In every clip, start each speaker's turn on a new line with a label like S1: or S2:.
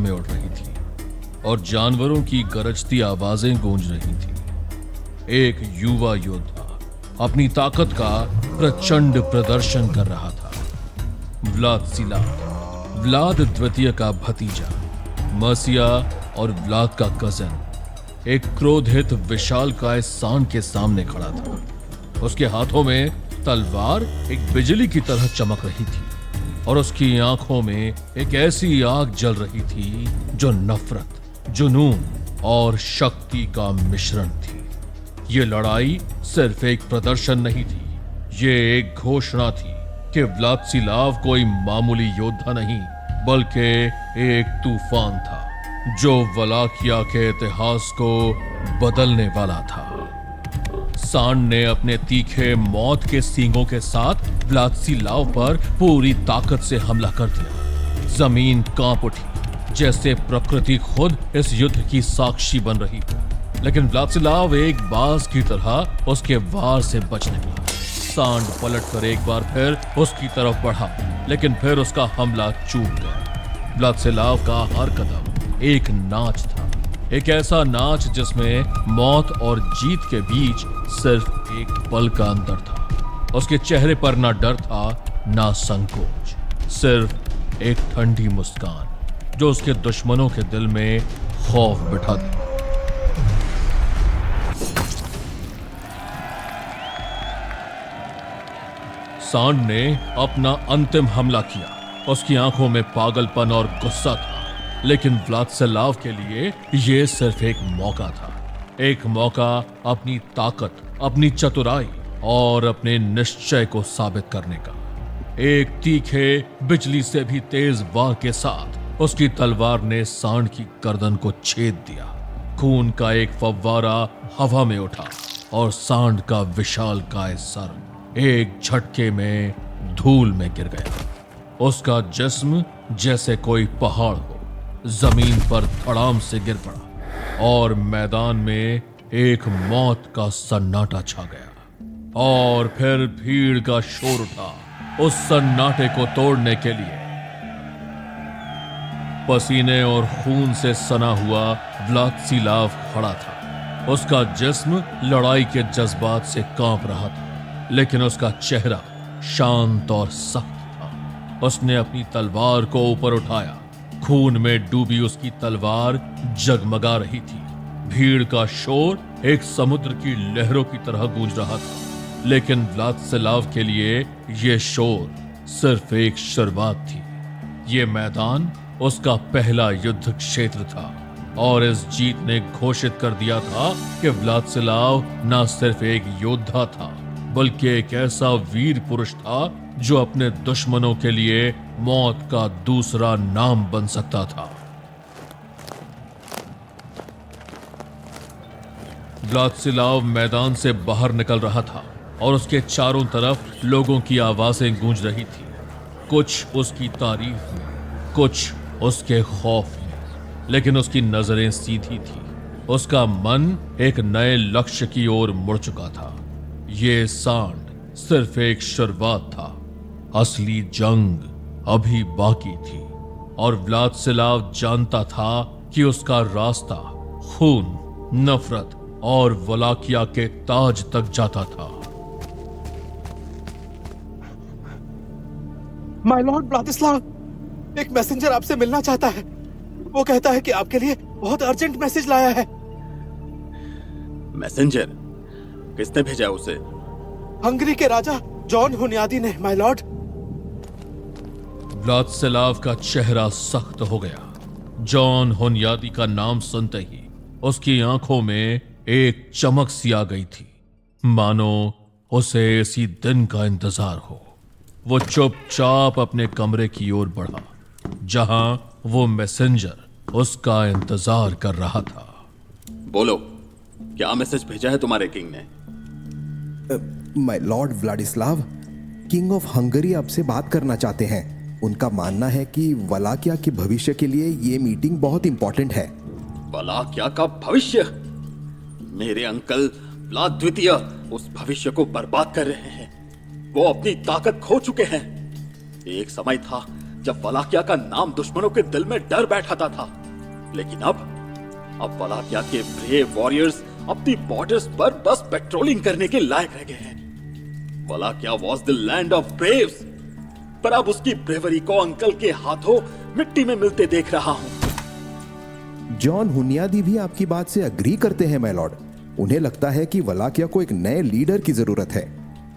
S1: में उड़ रही थी और जानवरों की गरजती आवाजें गूंज रही थी। एक युवा योद्धा अपनी ताकत का प्रचंड प्रदर्शन कर रहा था। व्लाद द्वितीय का भतीजा, मर्सिया और व्लाद का कजन एक क्रोधित विशालकाय सांड के सामने खड़ा था। उसके हाथों में तलवार एक बिजली की तरह चमक रही थी और उसकी आंखों में एक ऐसी आग जल रही थी जो नफरत, जुनून और शक्ति का मिश्रण थी। ये लड़ाई सिर्फ एक प्रदर्शन नहीं थी, ये एक घोषणा थी कि व्लादिस्लाव कोई मामूली योद्धा नहीं बल्कि एक तूफान था जो वलाकिया के इतिहास को बदलने वाला था। सांड ने अपने तीखे मौत के सींगों के साथ व्लादिस्लाव पर पूरी ताकत से हमला कर दिया। जमीन कांप उठी जैसे प्रकृति खुद इस युद्ध की साक्षी बन रही हो, लेकिन व्लादिस्लाव एक बाज की तरह उसके वार से बच निकला। सांड पलटकर एक बार फिर उसकी तरफ बढ़ा, लेकिन फिर उसका हमला चूक गया। व्लादिस्लाव का हर कदम एक नाच था, एक ऐसा नाच जिसमें मौत और जीत के बीच सिर्फ एक पल का अंतर था। उसके चेहरे पर ना डर था ना संकोच, सिर्फ एक ठंडी मुस्कान जो उसके दुश्मनों के दिल में खौफ बिठा दी। सांड ने अपना अंतिम हमला किया। उसकी आंखों में पागलपन और गुस्सा था, लेकिन व्लादिस्लाव के लिए यह सिर्फ एक मौका था, एक मौका अपनी ताकत, अपनी चतुराई और अपने निश्चय को साबित करने का। एक तीखे बिजली से भी तेज वार के साथ उसकी तलवार ने सांड की गर्दन को छेद दिया। खून का एक फव्वारा हवा में उठा और सांड का विशालकाय सर एक झटके में धूल में गिर गया। उसका जिस्म जैसे कोई पहाड़ हो जमीन पर धड़ाम से गिर पड़ा और मैदान में एक मौत का सन्नाटा छा गया। और फिर भीड़ का शोर उठा उस सन्नाटे को तोड़ने के लिए। पसीने और खून से सना हुआ व्लादिस्लाव खड़ा था। उसका जिस्म लड़ाई के जज्बात से कांप रहा था, लेकिन उसका चेहरा शांत और सख्त था। उसने अपनी तलवार को ऊपर उठाया। खून में डूबी उसकी तलवार जगमगा रही थी। भीड़ का शोर एक समुद्र की लहरों की तरह गूंज रहा था, लेकिन व्लादिस्लाव के लिए यह शोर सिर्फ एक शुरुआत थी। यह मैदान उसका पहला युद्ध क्षेत्र था और इस जीत ने घोषित कर दिया था कि व्लादिस्लाव न सिर्फ एक योद्धा था बल्कि एक ऐसा वीर पुरुष था जो अपने दुश्मनों के लिए मौत का दूसरा नाम बन सकता था। व्लादिस्लाव मैदान से बाहर निकल रहा था और उसके चारों तरफ लोगों की आवाजें गूंज रही थी, कुछ उसकी तारीफ में, कुछ उसके खौफ में, लेकिन उसकी नजरें सीधी थी। उसका मन एक नए लक्ष्य की ओर मुड़ चुका था। ये सांड सिर्फ एक शुरुआत था, असली जंग अभी बाकी थी और व्लादिस्लाव जानता था कि उसका रास्ता खून, नफरत और वलाकिया के ताज तक जाता था।
S2: माय लॉर्ड व्लादिस्लाव, एक मैसेंजर आपसे मिलना चाहता है। वो कहता है कि आपके लिए बहुत अर्जेंट मैसेज लाया है।
S3: मैसेंजर? किसने भेजा उसे?
S2: हंगरी के राजा जॉन हुनयादी ने, माय लॉर्ड।
S1: व्लादिस्लाव का चेहरा सख्त हो गया। जॉन हुनयादी का नाम सुनते ही उसकी आंखों में एक चमक सी आ गई थी, मानो उसे इसी दिन का इंतजार हो। वो चुपचाप अपने कमरे की ओर बढ़ा जहां वो मैसेंजर उसका इंतजार कर रहा था।
S3: बोलो, क्या मैसेज भेजा है तुम्हारे किंग ने?
S4: My lord Vladislav, king of Hungary आपसे बात करना चाहते हैं। उनका मानना है कि वलाकिया के भविष्य के लिए ये मीटिंग बहुत इंपॉर्टेंट है।
S3: वलाकिया का भविष्य? मेरे अंकल व्लाद द्वितीय उस भविष्य को बर्बाद कर रहे हैं। वो अपनी ताकत खो चुके हैं। एक समय था जब वलाकिया का नाम दुश्मनों के दिल में डर बैठाता था। लेकिन अब वलाकिया के ब्रेव वॉरियर्स अपनी बॉर्डर्स पर बस पेट्रोलिंग करने के लायक रह गए हैं। Wallachia was the land of braves, पर अब उसकी ब्रेवरी को अंकल के हाथों मिट्टी में मिलते देख रहा हूं।
S4: जॉन हुनियादी भी आपकी बात से अग्री करते हैं माय लॉर्ड। उन्हें लगता है कि वलाकिया को एक नए लीडर की जरूरत है,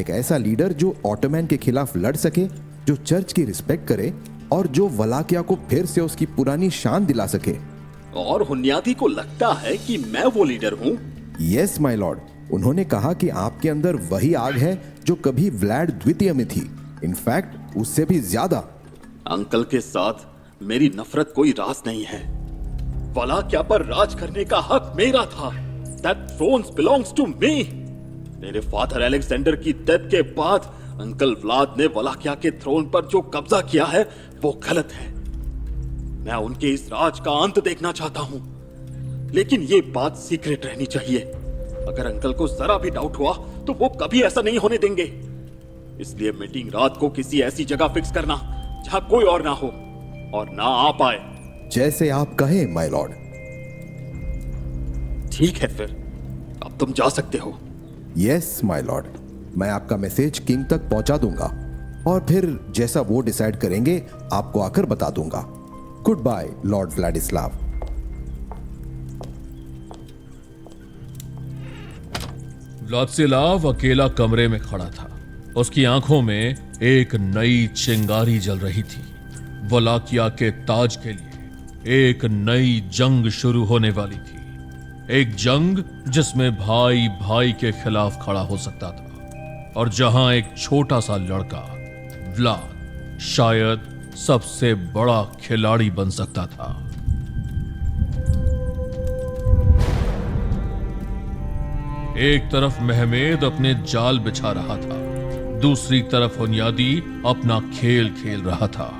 S4: एक ऐसा लीडर जो ऑटोमैन के खिलाफ लड़ सके, जो चर्च की रिस्पेक्ट करे और जो वलाकिया को फिर से उसकी पुरानी शान दिला सके।
S3: और हुनियादी को लगता है कि मैं वो लीडर हूं?
S4: यस माय लॉर्ड, उन्होंने कहा कि आपके अंदर वही आग है जो कभी व्लाड द्वितीय में थी, इनफैक्ट उससे भी ज्यादा।
S3: अंकल के साथ मेरी नफरत कोई राज नहीं है। वलाकिया पर राज करने का हक मेरा था। That throne belongs to me. मेरे फादर अलेक्जेंडर की डेथ के बाद अंकल व्लाद ने वलाकिया के थ्रोन पर जो कब्जा किया है वो गलत है। मैं उनके इस राज का अंत देखना चाहता हूं, लेकिन ये बात सीक्रेट रहनी चाहिए। अगर अंकल को जरा भी डाउट हुआ तो वो कभी ऐसा नहीं होने देंगे। इसलिए मीटिंग रात को किसी ऐसी जगह फिक्स करना जहां कोई और ना हो और ना आ पाए।
S4: जैसे आप कहें माय लॉर्ड।
S3: ठीक है, फिर अब तुम जा सकते हो।
S4: यस माय लॉर्ड, मैं आपका मैसेज किंग तक पहुंचा दूंगा और फिर जैसा वो डिसाइड करेंगे आपको आकर बता दूंगा। Goodbye Lord Vladislav.
S1: Vladislav अकेला कमरे में खड़ा था। उसकी आंखों में एक नई चिंगारी जल रही थी। वलाकिया के ताज के लिए एक नई जंग शुरू होने वाली थी, एक जंग जिसमें भाई भाई के खिलाफ खड़ा हो सकता था और जहां एक छोटा सा लड़का व्लाद शायद सबसे बड़ा खिलाड़ी बन सकता था। एक तरफ महमेद अपने जाल बिछा रहा था, दूसरी तरफ हुनियादी अपना खेल खेल रहा था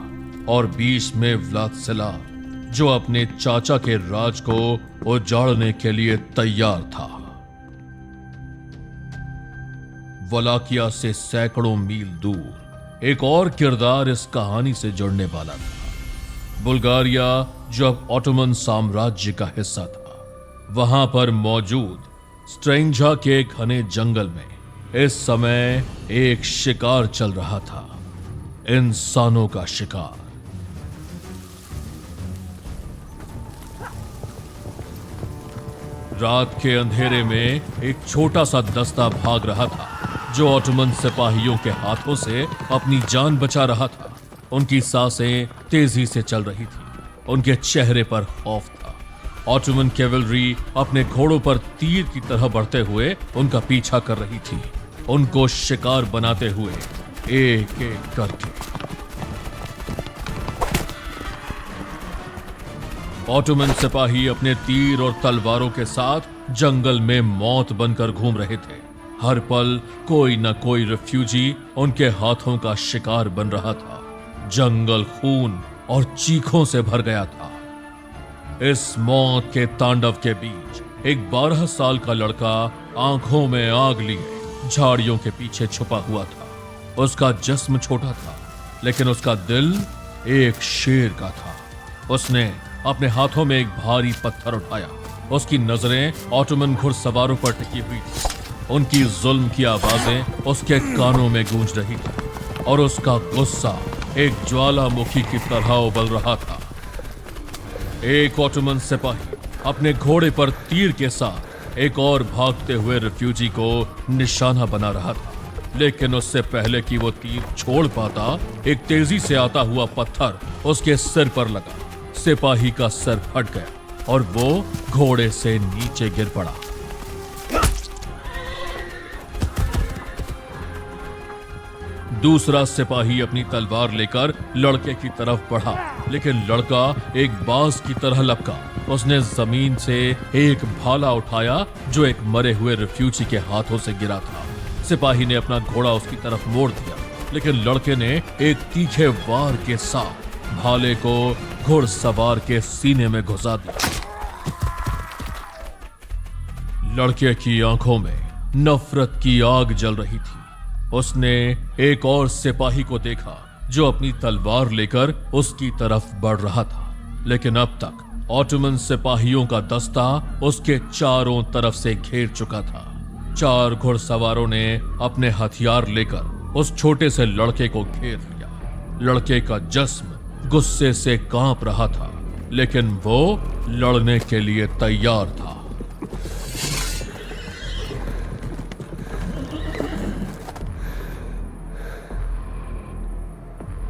S1: और बीच में व्लादिस्लाव जो अपने चाचा के राज को उजाड़ने के लिए तैयार था। वलाकिया से सैकड़ों मील दूर एक और किरदार इस कहानी से जुड़ने वाला था। बुल्गारिया जो अब ऑटोमन साम्राज्य का हिस्सा था, वहां पर मौजूद स्ट्रेंजा के घने जंगल में इस समय एक शिकार चल रहा था, इंसानों का शिकार। रात के अंधेरे में एक छोटा सा दस्ता भाग रहा था जो ऑटोमन सिपाहियों के हाथों से अपनी जान बचा रहा था। उनकी सांसें तेजी से चल रही थी, उनके चेहरे पर खौफ था। ऑटोमन कैवलरी अपने घोड़ों पर तीर की तरह बढ़ते हुए उनका पीछा कर रही थी, उनको शिकार बनाते हुए एक एक करके। ऑटोमन सिपाही अपने तीर और तलवारों के साथ जंगल में मौत बनकर घूम रहे थे। हर पल कोई न कोई रिफ्यूजी उनके हाथों का शिकार बन रहा था। जंगल खून और चीखों से भर गया था। इस मौत के तांडव के बीच एक 12 साल का लड़का आंखों में आग लिए झाड़ियों के पीछे छुपा हुआ था। उसका जिस्म छोटा था, लेकिन उसका दिल एक शेर का था। उसने अपने हाथों में एक भारी पत्थर उठाया। उसकी नजरें ऑटोमन घुड़सवारों पर टिकी हुई थी। उनकी जुल्म की आवाजें उसके कानों में गूंज रही थी और उसका गुस्सा एक ज्वालामुखी की तरह उबल रहा था। एक ऑटोमन सिपाही अपने घोड़े पर तीर के साथ एक और भागते हुए रिफ्यूजी को निशाना बना रहा था, लेकिन उससे पहले कि वो तीर छोड़ पाता, एक तेजी से आता हुआ पत्थर उसके सिर पर लगा। सिपाही का सर फट गया और वो घोड़े से नीचे गिर पड़ा। दूसरा सिपाही अपनी तलवार लेकर लड़के की तरफ बढ़ा, लेकिन लड़का एक बाज की तरह लपका। उसने जमीन से एक भाला उठाया जो एक मरे हुए रिफ्यूजी के हाथों से गिरा था। सिपाही ने अपना घोड़ा उसकी तरफ मोड़ दिया, लेकिन लड़के ने एक तीखे वार के साथ भाले को घुड़सवार के सीने में घुसा दिया। लड़के की आंखों में नफरत की आग जल रही थी। उसने एक और सिपाही को देखा जो अपनी तलवार लेकर उसकी तरफ बढ़ रहा था। लेकिन अब तक ऑटोमन सिपाहियों का दस्ता उसके चारों तरफ से घेर चुका था। 4 घुड़सवारों ने अपने हथियार लेकर उस छोटे से लड़के को घेर लिया। लड़के का जिस्म गुस्से से कांप रहा था, लेकिन वो लड़ने के लिए तैयार था।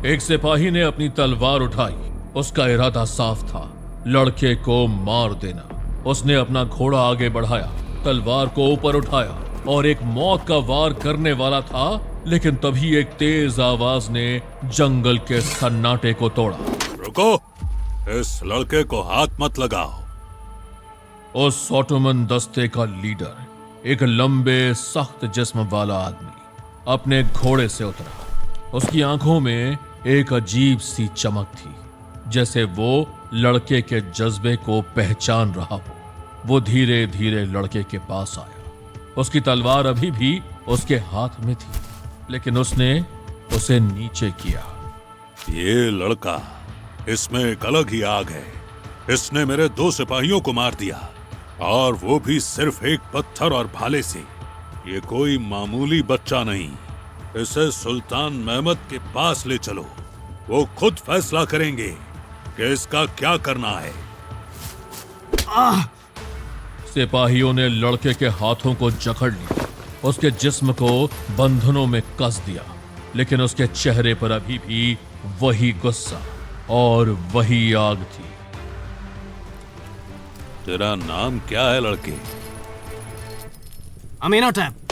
S1: एक सिपाही ने अपनी तलवार उठाई। उसका इरादा साफ था, लड़के को मार देना। उसने अपना घोड़ा आगे बढ़ाया, तलवार को ऊपर उठाया और एक मौत का वार करने वाला था, लेकिन तभी एक तेज आवाज ने जंगल के सन्नाटे को तोड़ा।
S5: रुको, इस लड़के को हाथ मत लगाओ।
S1: उस ऑटोमन दस्ते का लीडर, एक लंबे सख्त जिस्म वाला आदमी, अपने घोड़े से उतरा। उसकी आंखों में एक अजीब सी चमक थी, जैसे वो लड़के के जज्बे को पहचान रहा हो। वो धीरे धीरे लड़के के पास आया। उसकी तलवार अभी भी उसके हाथ में थी, लेकिन उसने उसे नीचे किया।
S5: ये लड़का, इसमें एक अलग ही आग है। इसने मेरे 2 सिपाहियों को मार दिया, और वो भी सिर्फ एक पत्थर और भाले से। ये कोई मामूली बच्चा नहीं। इसे सुल्तान महमद के पास ले चलो, वो खुद फैसला करेंगे कि इसका क्या करना है।
S1: सिपाहियों ने लड़के के हाथों को जकड़ लिया, उसके जिस्म को बंधनों में कस दिया, लेकिन उसके चेहरे पर अभी भी वही गुस्सा और वही आग थी।
S5: तेरा नाम क्या है लड़के?
S6: अमीनोटेप।